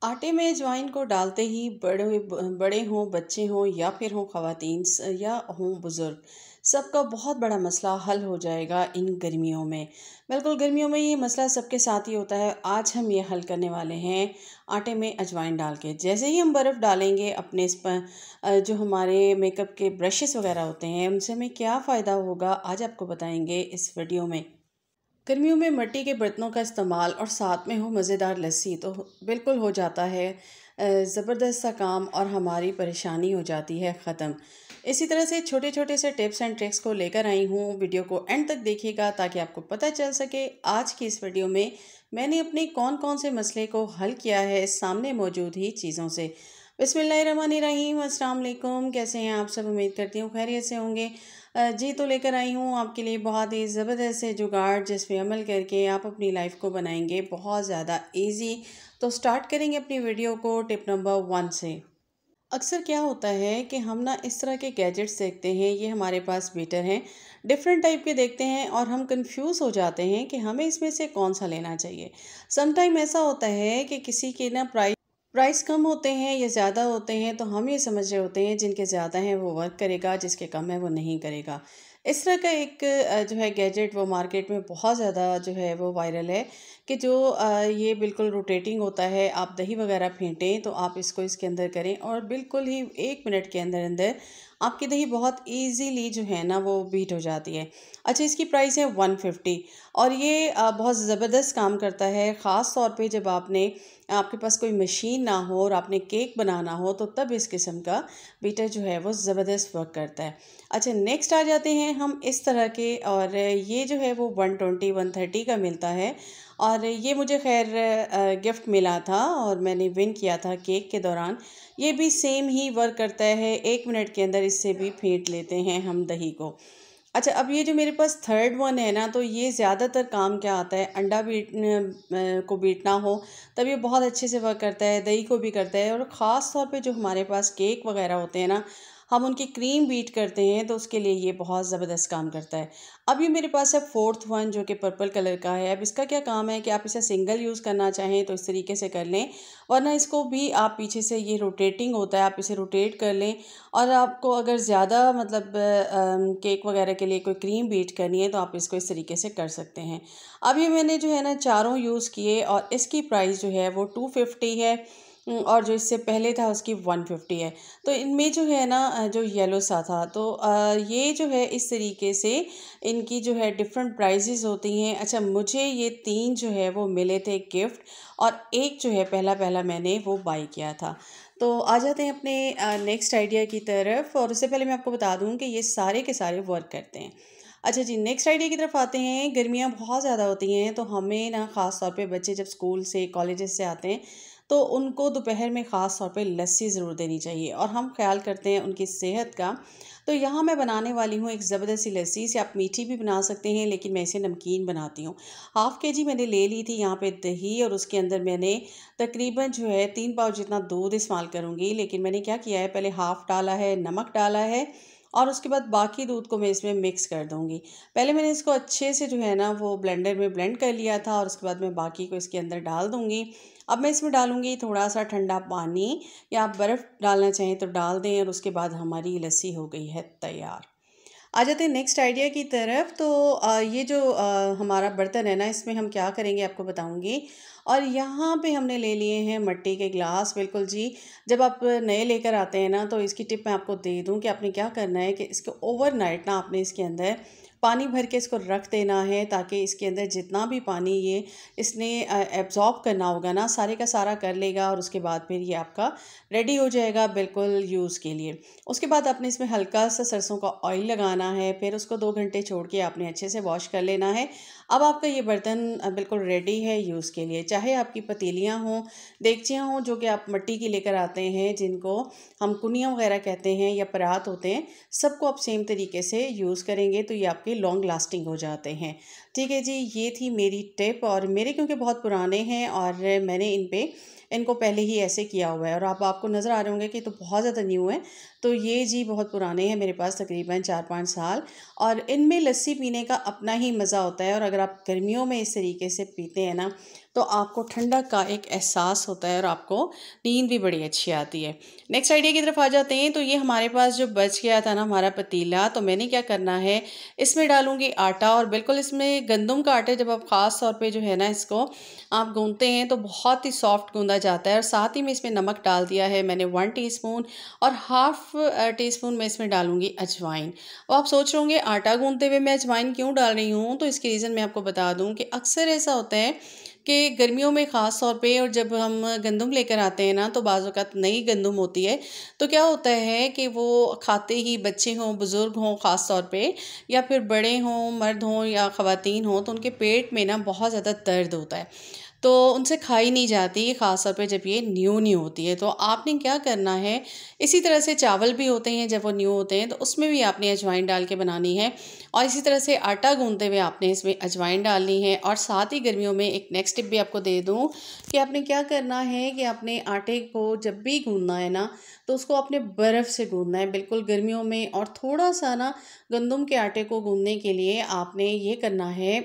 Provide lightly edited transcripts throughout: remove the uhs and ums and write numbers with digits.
आटे में अजवाइन को डालते ही बड़े हों, बच्चे हों या फिर हों ख़वातीन या हों बुज़ुर्ग, सबका बहुत बड़ा मसला हल हो जाएगा इन गर्मियों में। बिल्कुल गर्मियों में ये मसला सबके साथ ही होता है। आज हम ये हल करने वाले हैं आटे में अजवाइन डाल के। जैसे ही हम बर्फ़ डालेंगे अपने इस पर जो हमारे मेकअप के ब्रशेस वगैरह होते हैं उनसे हमें क्या फ़ायदा होगा आज आपको बताएंगे इस वीडियो में। गर्मियों में मिट्टी के बर्तनों का इस्तेमाल और साथ में हो मज़ेदार लस्सी तो बिल्कुल हो जाता है ज़बरदस्त सा काम और हमारी परेशानी हो जाती है ख़त्म। इसी तरह से छोटे छोटे से टिप्स एंड ट्रिक्स को लेकर आई हूँ। वीडियो को एंड तक देखिएगा ताकि आपको पता चल सके आज की इस वीडियो में मैंने अपने कौन कौन से मसले को हल किया है सामने मौजूद ही चीज़ों से। बिस्मिल्लाहिर्रहमानिर्रहीम, अस्सलाम वालेकुम। कैसे हैं आप सब? उम्मीद करती हूँ खैरियत से होंगे। जी तो लेकर आई हूँ आपके लिए बहुत ही ज़बरदस्त से जुगाड़ जिस पे अमल करके आप अपनी लाइफ को बनाएंगे बहुत ज़्यादा इजी। तो स्टार्ट करेंगे अपनी वीडियो को टिप नंबर 1 से। अक्सर क्या होता है कि हम ना इस तरह के गैजेट्स देखते हैं, ये हमारे पास बीटर हैं, डिफरेंट टाइप के देखते हैं और हम कंफ्यूज हो जाते हैं कि हमें इसमें से कौन सा लेना चाहिए। समटाइम ऐसा होता है कि किसी के ना प्राइस कम होते हैं या ज़्यादा होते हैं तो हम ये समझ रहे होते हैं जिनके ज़्यादा हैं वो वर्क करेगा, जिसके कम है वो नहीं करेगा। इस तरह का एक जो है गैजेट वो मार्केट में बहुत ज़्यादा जो है वो वायरल है कि जो ये बिल्कुल रोटेटिंग होता है। आप दही वगैरह फेंटें तो आप इसको इसके अंदर करें और बिल्कुल ही 1 मिनट के अंदर अंदर आपकी दही बहुत इजीली जो है ना वो बीट हो जाती है। अच्छा, इसकी प्राइस है 150 और ये बहुत ज़बरदस्त काम करता है। ख़ास तौर पे जब आपके पास कोई मशीन ना हो और आपने केक बनाना हो तो तब इस किस्म का बीटर जो है वो ज़बरदस्त वर्क करता है। अच्छा, नेक्स्ट आ जाते हैं हम इस तरह के और ये जो है वो 120 130 का मिलता है और ये मुझे खैर गिफ्ट मिला था और मैंने विन किया था केक के दौरान। ये भी सेम ही वर्क करता है, 1 मिनट के अंदर इससे भी फेंट लेते हैं हम दही को। अच्छा, अब ये जो मेरे पास थर्ड वन है ना तो ये ज़्यादातर काम क्या आता है, अंडा को बीटना हो तब ये बहुत अच्छे से वर्क करता है, दही को भी करता है और ख़ास तौर पे जो हमारे पास केक वगैरह होते हैं ना, हम उनकी क्रीम बीट करते हैं तो उसके लिए ये बहुत ज़बरदस्त काम करता है। अब ये मेरे पास है फोर्थ वन जो कि पर्पल कलर का है। अब इसका क्या काम है कि आप इसे सिंगल यूज़ करना चाहें तो इस तरीके से कर लें, वरना इसको भी आप पीछे से ये रोटेटिंग होता है, आप इसे रोटेट कर लें और आपको अगर ज़्यादा मतलब केक वगैरह के लिए कोई क्रीम बीट करनी है तो आप इसको इस तरीके से कर सकते हैं। अब ये मैंने जो है ना चारों यूज़ किए और इसकी प्राइस जो है वो 250 है। और जो इससे पहले था उसकी 150 है। तो इनमें जो है ना जो येलो सा था तो ये जो है इस तरीके से इनकी जो है डिफरेंट प्राइजेज़ होती हैं। अच्छा, मुझे ये 3 जो है वो मिले थे गिफ्ट और एक जो है पहला पहला मैंने वो बाई किया था। तो आ जाते हैं अपने नेक्स्ट आइडिया की तरफ और उससे पहले मैं आपको बता दूं कि ये सारे के सारे वर्क करते हैं। अच्छा जी, नेक्स्ट आइडिया की तरफ आते हैं। गर्मियाँ बहुत ज़्यादा होती हैं तो हमें ना ख़ास तौर पे बच्चे जब स्कूल से कॉलेजेस से आते हैं तो उनको दोपहर में ख़ास तौर पे लस्सी ज़रूर देनी चाहिए और हम ख्याल करते हैं उनकी सेहत का। तो यहाँ मैं बनाने वाली हूँ एक ज़बरदस्त सी लस्सी। इसे आप मीठी भी बना सकते हैं लेकिन मैं इसे नमकीन बनाती हूँ। हाफ़ के जी मैंने ले ली थी यहाँ पे दही और उसके अंदर मैंने तकरीबन जो है 3 पाव जितना दूध इस्तेमाल करूँगी। लेकिन मैंने क्या किया है, पहले हाफ़ डाला है, नमक डाला है और उसके बाद बाकी दूध को मैं इसमें मिक्स कर दूँगी। पहले मैंने इसको अच्छे से जो है ना वो ब्लेंडर में ब्लेंड कर लिया था और उसके बाद मैं बाकी को इसके अंदर डाल दूँगी। अब मैं इसमें डालूँगी थोड़ा-सा ठंडा पानी या आप बर्फ़ डालना चाहें तो डाल दें और उसके बाद हमारी लस्सी हो गई है तैयार। आ जाते हैं नेक्स्ट आइडिया की तरफ। तो ये जो हमारा बर्तन है ना इसमें हम क्या करेंगे आपको बताऊंगी। और यहाँ पे हमने ले लिए हैं मिट्टी के गिलास। बिल्कुल जी, जब आप नए लेकर आते हैं ना तो इसकी टिप मैं आपको दे दूँ कि आपने क्या करना है कि इसको ओवरनाइट ना आपने इसके अंदर पानी भर के इसको रख देना है ताकि इसके अंदर जितना भी पानी ये इसने एब्जॉर्ब करना होगा ना सारे का सारा कर लेगा और उसके बाद फिर ये आपका रेडी हो जाएगा बिल्कुल यूज़ के लिए। उसके बाद आपने इसमें हल्का सा सरसों का ऑयल लगाना है, फिर उसको 2 घंटे छोड़ के आपने अच्छे से वॉश कर लेना है। अब आपका ये बर्तन बिल्कुल रेडी है यूज़ के लिए। चाहे आपकी पतीलियाँ हों, देगचियाँ हों जो कि आप मिट्टी की लेकर आते हैं जिनको हम कुनिया वगैरह कहते हैं या परात होते हैं, सबको आप सेम तरीके से यूज़ करेंगे तो ये आपके लॉन्ग लास्टिंग हो जाते हैं। ठीक है जी, ये थी मेरी टिप और मेरे क्योंकि बहुत पुराने हैं और मैंने इनको पहले ही ऐसे किया हुआ है और अब आपको नज़र आ रहे होंगे कि तो बहुत ज़्यादा न्यू है। तो ये जी बहुत पुराने हैं मेरे पास तकरीबन 4-5 साल और इनमें लस्सी पीने का अपना ही मज़ा होता है और अगर आप गर्मियों में इस तरीके से पीते हैं ना तो आपको ठंडक का एक एहसास होता है और आपको नींद भी बड़ी अच्छी आती है। नेक्स्ट आइडिया की तरफ आ जाते हैं। तो ये हमारे पास जो बच गया था ना हमारा पतीला, तो मैंने क्या करना है, इसमें डालूँगी आटा और बिल्कुल इसमें गंदम का आटा जब आप ख़ास तौर पे जो है ना इसको आप गूँथते हैं तो बहुत ही सॉफ्ट गूँधा जाता है। और साथ ही में इसमें नमक डाल दिया है मैंने 1 टीस्पून और हाफ़ टीस्पून मैं इसमें डालूँगी अजवाइन। अब आप सोच रहे होंगे आटा गूँथते हुए मैं अजवाइन क्यों डाल रही हूँ? तो इसकी रीज़न मैं आपको बता दूँ कि अक्सर ऐसा होता है कि गर्मियों में ख़ास तौर पे और जब हम गंदम लेकर आते हैं ना तो बाज़ औक़ात नई गंदम होती है, तो क्या होता है कि वो खाते ही बच्चे हों, बुज़ुर्ग हों ख़ास तौर पे या फिर बड़े हों, मर्द हों या ख़वातीन हों, तो उनके पेट में ना बहुत ज़्यादा दर्द होता है। तो उनसे खाई नहीं जाती, ख़ास तौर पे जब ये न्यू होती है। तो आपने क्या करना है, इसी तरह से चावल भी होते हैं जब वो न्यू होते हैं तो उसमें भी आपने अजवाइन डाल के बनानी है। और इसी तरह से आटा गूँथते हुए आपने इसमें अजवाइन डालनी है। और साथ ही गर्मियों में एक नेक्स्ट टिप भी आपको दे दूँ कि आपने क्या करना है कि अपने आटे को जब भी गूँथना है ना, तो उसको आपने बर्फ़ से गूँथना है बिल्कुल गर्मियों में। और थोड़ा-सा ना गंदम के आटे को गूँथने के लिए आपने ये करना है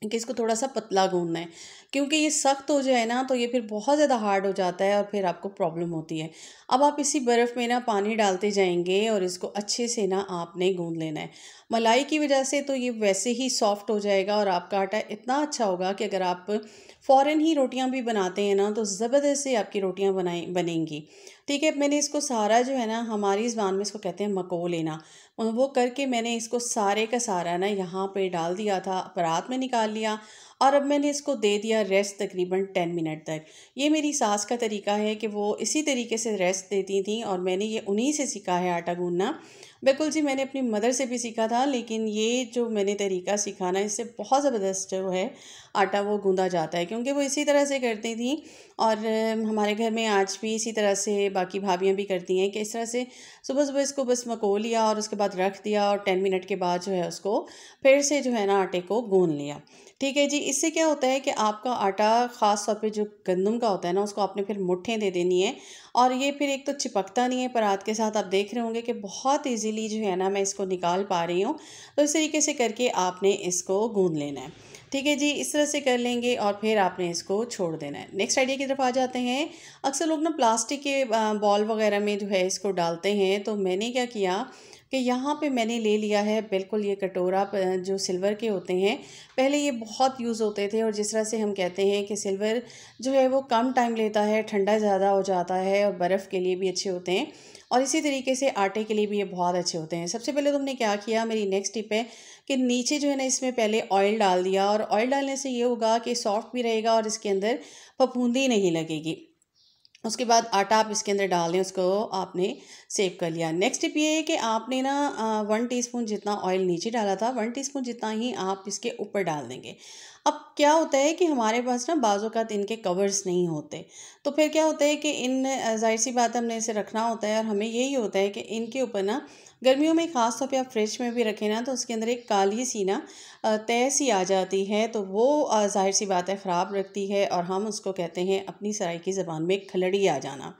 कि इसको थोड़ा-सा पतला गूँथना है, क्योंकि ये सख्त हो जाए ना तो ये फिर बहुत ज़्यादा हार्ड हो जाता है और फिर आपको प्रॉब्लम होती है। अब आप इसी बर्फ़ में ना पानी डालते जाएँगे और इसको अच्छे से ना आपने गूँथ लेना है। मलाई की वजह से तो ये वैसे ही सॉफ्ट हो जाएगा और आपका आटा इतना अच्छा होगा कि अगर आप फ़ौरन ही रोटियाँ भी बनाते हैं ना तो ज़बरदस्त से आपकी रोटियाँ बनेंगी। ठीक है, मैंने इसको सारा जो है ना हमारी ज़ुबान में इसको कहते हैं मको लेना। वो करके मैंने इसको सारे का सारा ना यहाँ पे डाल दिया था, परात में निकाल लिया और अब मैंने इसको दे दिया रेस्ट तकरीबन 10 मिनट तक। ये मेरी सास का तरीका है कि वो इसी तरीके से रेस्ट देती थीं और मैंने ये उन्हीं से सीखा है आटा गूँथना। बिल्कुल जी, मैंने अपनी मदर से भी सीखा था, लेकिन ये जो मैंने तरीका सीखा ना इससे बहुत ज़बरदस्त जो है आटा वो गूँधा जाता है, क्योंकि वो इसी तरह से करती थीं। और हमारे घर में आज भी इसी तरह से बाकी भाभियाँ भी करती हैं कि इस तरह से सुबह-सुबह इसको बस मको लिया और उसके बाद रख दिया और 10 मिनट के बाद जो है उसको फिर से जो है ना आटे को गूँथ लिया। ठीक है जी, इससे क्या होता है कि आपका आटा ख़ास तौर पे जो गंदम का होता है ना उसको आपने फिर मुट्ठें दे देनी है और ये फिर एक तो चिपकता नहीं है परात के साथ। आप देख रहे होंगे कि बहुत ईज़िली जो है ना मैं इसको निकाल पा रही हूँ। तो इस तरीके से करके आपने इसको गूँथ लेना है। ठीक है जी, इस तरह से कर लेंगे और फिर आपने इसको छोड़ देना है। नेक्स्ट आइडिया की तरफ आ जाते हैं। अक्सर लोग ना प्लास्टिक के बॉल वगैरह में जो है इसको डालते हैं, तो मैंने क्या किया कि यहाँ पे मैंने ले लिया है बिल्कुल ये कटोरा जो सिल्वर के होते हैं। पहले ये बहुत यूज़ होते थे और जिस तरह से हम कहते हैं कि सिल्वर जो है वो कम टाइम लेता है, ठंडा ज़्यादा हो जाता है और बर्फ़ के लिए भी अच्छे होते हैं और इसी तरीके से आटे के लिए भी ये बहुत अच्छे होते हैं। सबसे पहले तो हमने क्या किया, मेरी नेक्स्ट टिप है कि नीचे जो है ना इसमें पहले ऑयल डाल दिया और ऑयल डालने से ये होगा कि सॉफ्ट भी रहेगा और इसके अंदर फफूंदी नहीं लगेगी। उसके बाद आटा आप इसके अंदर डाल दें, उसको आपने सेव कर लिया। नेक्स्ट टिप ये है कि आपने ना 1 टीस्पून जितना ऑयल नीचे डाला था, 1 टीस्पून जितना ही आप इसके ऊपर डाल देंगे। अब क्या होता है कि हमारे पास ना बाज़ औक़ात इनके कवर्स नहीं होते, तो फिर क्या होता है कि ज़ाहिर-सी बात है हमने इसे रखना होता है और हमें यही होता है कि इनके ऊपर ना गर्मियों में ख़ास तौर पे आप फ्रिज में भी रखें ना तो उसके अंदर एक काली सी ना तह सी आ जाती है, तो वो ज़ाहिर-सी बात है ख़राब रखती है और हम उसको कहते हैं अपनी सराइकी ज़बान में खलड़ी आ जाना।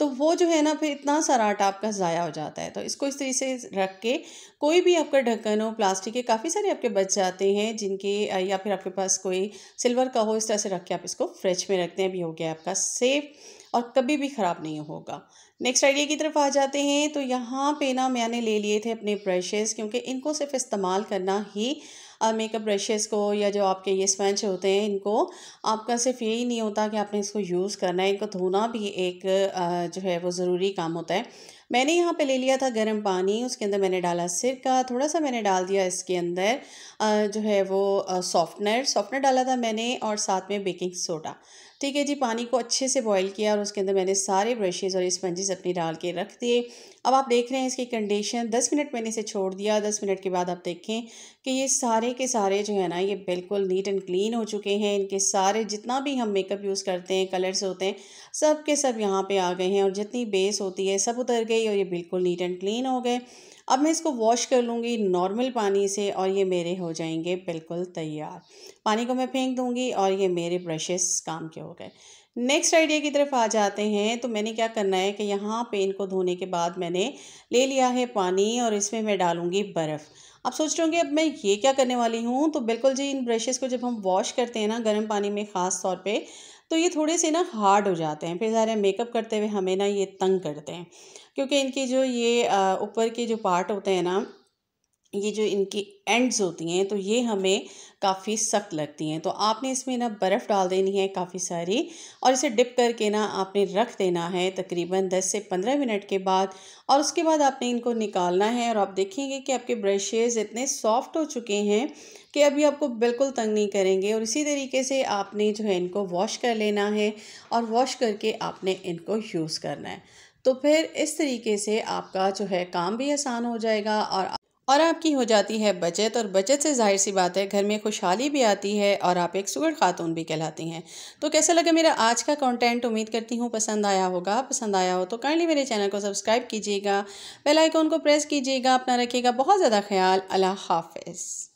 तो वो जो है ना फिर इतना सारा आटा आपका ज़ाया हो जाता है। तो इसको इस तरीके से रख के कोई भी आपका ढक्कन हो प्लास्टिक के, काफ़ी सारे आपके बच जाते हैं जिनके या फिर आपके पास कोई सिल्वर का हो, इस तरह से रख के आप इसको फ्रिज में रखते हैं, भी हो गया आपका सेफ और कभी भी ख़राब नहीं होगा। नेक्स्ट आइडिया की तरफ आ जाते हैं। तो यहाँ पे ना मैंने ले लिए थे अपने ब्रशेज़, क्योंकि इनको सिर्फ इस्तेमाल करना ही मेकअप ब्रशेज़ को या जो आपके ये स्पंज होते हैं इनको आपका सिर्फ यही नहीं होता कि आपने इसको यूज़ करना है, इनको धोना भी एक जो है वो ज़रूरी काम होता है। मैंने यहाँ पे ले लिया था गर्म पानी, उसके अंदर मैंने डाला सिरका, थोड़ा-सा मैंने डाल दिया इसके अंदर जो है वो सॉफ्टनर सॉफ्टनर डाला था मैंने और साथ में बेकिंग सोडा। ठीक है जी, पानी को अच्छे से बॉयल किया और उसके अंदर मैंने सारे ब्रशेज़ और स्पंजेस अपने डाल के रख दिए। अब आप देख रहे हैं इसकी कंडीशन, 10 मिनट मैंने इसे छोड़ दिया। 10 मिनट के बाद आप देखें कि ये सारे के सारे जो है ना ये बिल्कुल नीट एंड क्लीन हो चुके हैं। इनके सारे जितना भी हम मेकअप यूज़ करते हैं, कलर्स होते हैं, सब के सब यहाँ पे आ गए हैं और जितनी बेस होती है सब उतर गई और ये बिल्कुल नीट एंड क्लीन हो गए। अब मैं इसको वॉश कर लूँगी नॉर्मल पानी से और ये मेरे हो जाएंगे बिल्कुल तैयार। पानी को मैं फेंक दूँगी और ये मेरे ब्रशेस काम के हो गए। नेक्स्ट आइडिया की तरफ आ जाते हैं। तो मैंने क्या करना है कि यहाँ पे इनको धोने के बाद मैंने ले लिया है पानी और इसमें मैं डालूँगी बर्फ़। आप सोच रहे होंगे अब मैं ये क्या करने वाली हूँ, तो बिल्कुल जी इन ब्रशेज़ को जब हम वॉश करते हैं ना गर्म पानी में ख़ास तौर पे, तो ये थोड़े से ना हार्ड हो जाते हैं। फिर ज़ाहिर है मेकअप करते हुए हमें ना ये तंग करते हैं, क्योंकि इनकी जो ये ऊपर के जो पार्ट होते हैं ना, ये जो इनकी एंड्स होती हैं, तो ये हमें काफ़ी सख्त लगती हैं। तो आपने इसमें ना बर्फ़ डाल देनी है काफ़ी सारी, और इसे डिप करके ना आपने रख देना है तकरीबन 10 से 15 मिनट के बाद, और उसके बाद आपने इनको निकालना है। और आप देखेंगे कि आपके ब्रशेज़ इतने सॉफ्ट हो चुके हैं कि अभी आपको बिल्कुल तंग नहीं करेंगे। और इसी तरीके से आपने जो है इनको वॉश कर लेना है, और वॉश करके आपने इनको यूज़ करना है। तो फिर इस तरीके से आपका जो है काम भी आसान हो जाएगा, और आपकी हो जाती है बचत, और बचत से ज़ाहिर सी बात है घर में खुशहाली भी आती है, और आप एक सुगढ़ खातून भी कहलाती हैं। तो कैसा लगा मेरा आज का कंटेंट? उम्मीद करती हूँ पसंद आया होगा। पसंद आया हो तो काइंडली मेरे चैनल को सब्सक्राइब कीजिएगा, बेल आइकॉन को प्रेस कीजिएगा। अपना रखिएगा बहुत ज़्यादा ख्याल। अल्लाह हाफ़िज़।